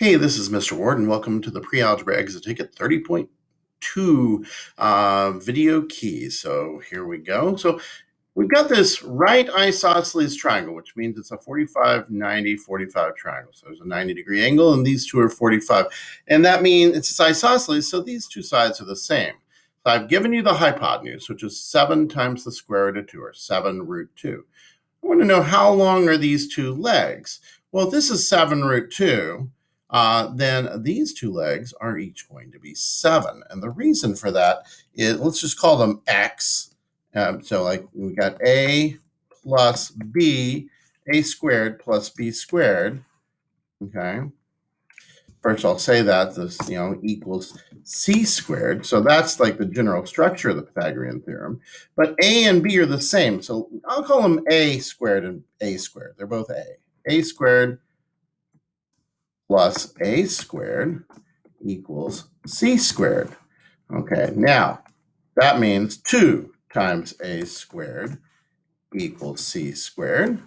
Hey, this is Mr. Ward, and welcome to the Pre-Algebra Exit Ticket 30.2 video keys. So here we go. So we've got this right isosceles triangle, which means it's a 45, 90, 45 triangle. So there's a 90-degree angle, and these two are 45. And that means it's isosceles, so these two sides are the same. So I've given you the hypotenuse, which is 7 times the square root of 2, or 7 root 2. I want to know how long are these two legs? Well, if this is 7 root 2, then these two legs are each going to be 7. And the reason for that is, let's just call them x. So like we got a plus b, a squared plus b squared. Okay. First, I'll say that this equals c squared. So that's like the general structure of the Pythagorean theorem. But a and b are the same. So I'll call them a squared and a squared. They're both a. A squared plus a squared equals c squared. Okay, now that means 2 times a squared equals c squared.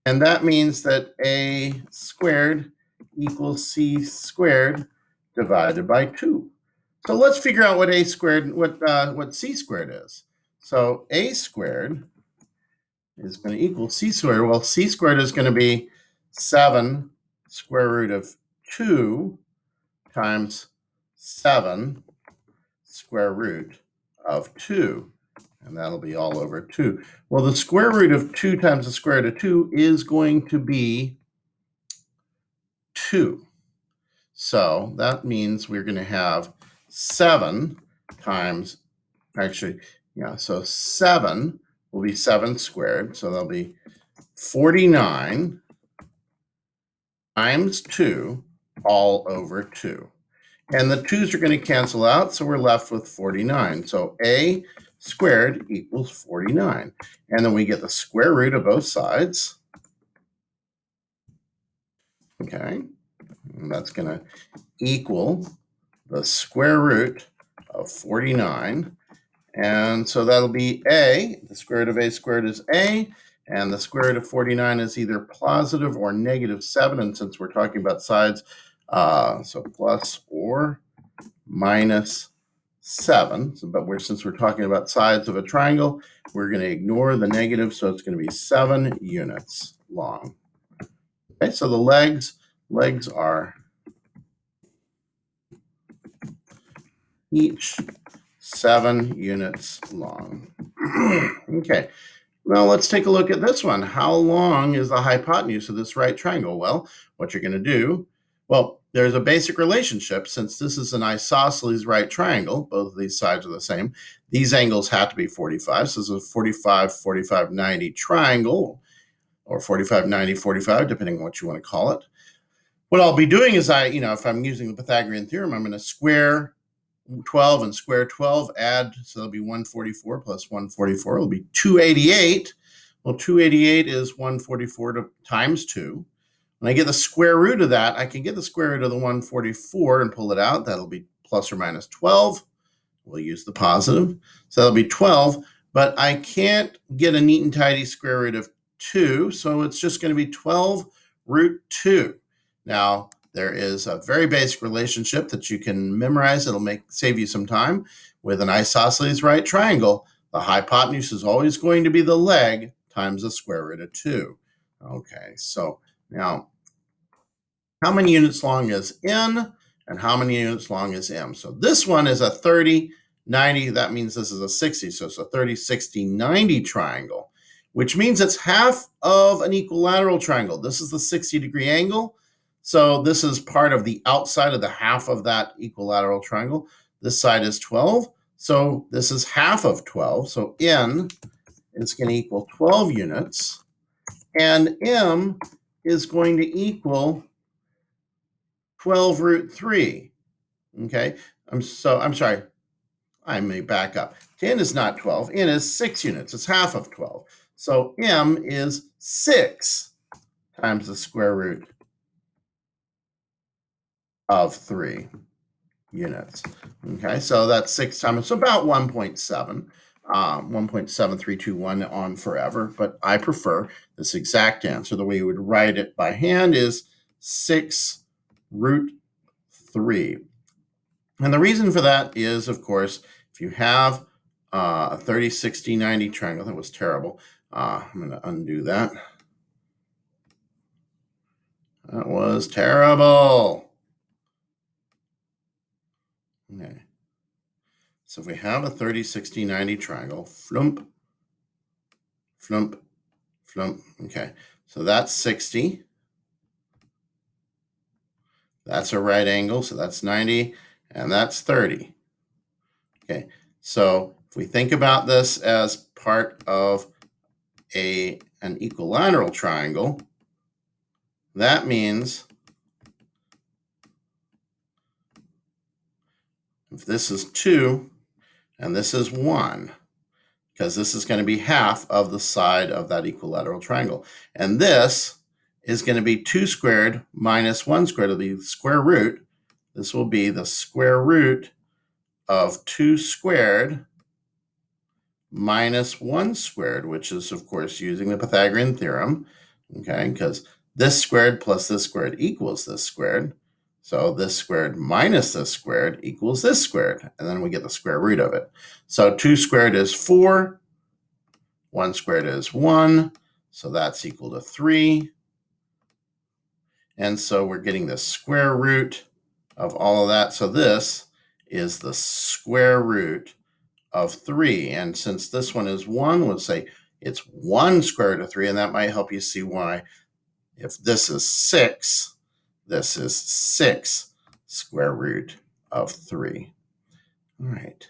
And that means that a squared equals c squared divided by 2. So let's figure out what a squared, what c squared is. So a squared is going to equal c squared. Well, c squared is going to be 7 square root of 2 times 7 square root of 2. And that'll be all over 2. Well, the square root of 2 times the square root of 2 is going to be 2. So that means we're going to have 7 times, so 7 will be 7 squared. So that'll be 49 times 2 all over 2. And the 2's are going to cancel out, so we're left with 49. So a squared equals 49. And then we get the square root of both sides. Okay, and that's going to equal the square root of 49. And so that'll be a, the square root of a squared is a, and the square root of 49 is either positive or negative 7. And since we're talking about sides, so plus or minus 7. But since we're talking about sides of a triangle, we're going to ignore the negative, so it's going to be 7 units long. Okay, so the legs are each 7 units long. Okay, now let's take a look at this one. How long is the hypotenuse of this right triangle? Well, what you're going to do, well, there's a basic relationship. Since this is an isosceles right triangle, both of these sides are the same, these angles have to be 45. So this is a 45, 45, 90 triangle, or 45, 90, 45, depending on what you want to call it. What I'll be doing is if I'm using the Pythagorean theorem, I'm going to square 12 and square 12, add, so that'll be 144 plus 144, it'll be 288. Well, 288 is 144 times 2. When I get the square root of that, I can get the square root of the 144 and pull it out. That'll be plus or minus 12. We'll use the positive. So that'll be 12, but I can't get a neat and tidy square root of 2, so it's just going to be 12 root 2. Now, there is a very basic relationship that you can memorize. It'll save you some time. With an isosceles right triangle, the hypotenuse is always going to be the leg times the square root of 2. Okay, so now, how many units long is n, and how many units long is m? So this one is a 30, 90. That means this is a 60. So it's a 30, 60, 90 triangle, which means it's half of an equilateral triangle. This is the 60-degree angle. So this is part of the outside of the half of that equilateral triangle. This side is 12. So this is half of 12. So n is going to equal 12 units. And m is going to equal 12 root 3. Okay, I'm sorry. I may back up. n is not 12. N is 6 units. It's half of 12. So m is 6 times the square root of 3 units. Okay, so that's 6 times, it's about 1.7, 1.7321 on forever, but I prefer this exact answer. The way you would write it by hand is 6 root 3. And the reason for that is, of course, if you have a 30, 60, 90 triangle, that was terrible. I'm going to undo that. That was terrible. Okay. So if we have a 30, 60, 90 triangle, flump, flump, flump. Okay. So that's 60. That's a right angle, so that's 90, and that's 30. Okay. So if we think about this as part of an equilateral triangle, that means if this is 2 and this is 1, because this is going to be half of the side of that equilateral triangle. And this is going to be 2 squared minus 1 squared. It'll be the square root. This will be the square root of 2 squared minus 1 squared, which is, of course, using the Pythagorean theorem, okay, because this squared plus this squared equals this squared. So this squared minus this squared equals this squared, and then we get the square root of it. So 2 squared is 4, 1 squared is 1, so that's equal to 3. And so we're getting the square root of all of that. So this is the square root of 3. And since this one is 1, we'll say it's 1 square root of 3, and that might help you see why if this is 6, this is 6 square root of 3. All right.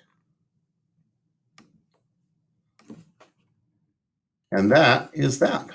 And that is that.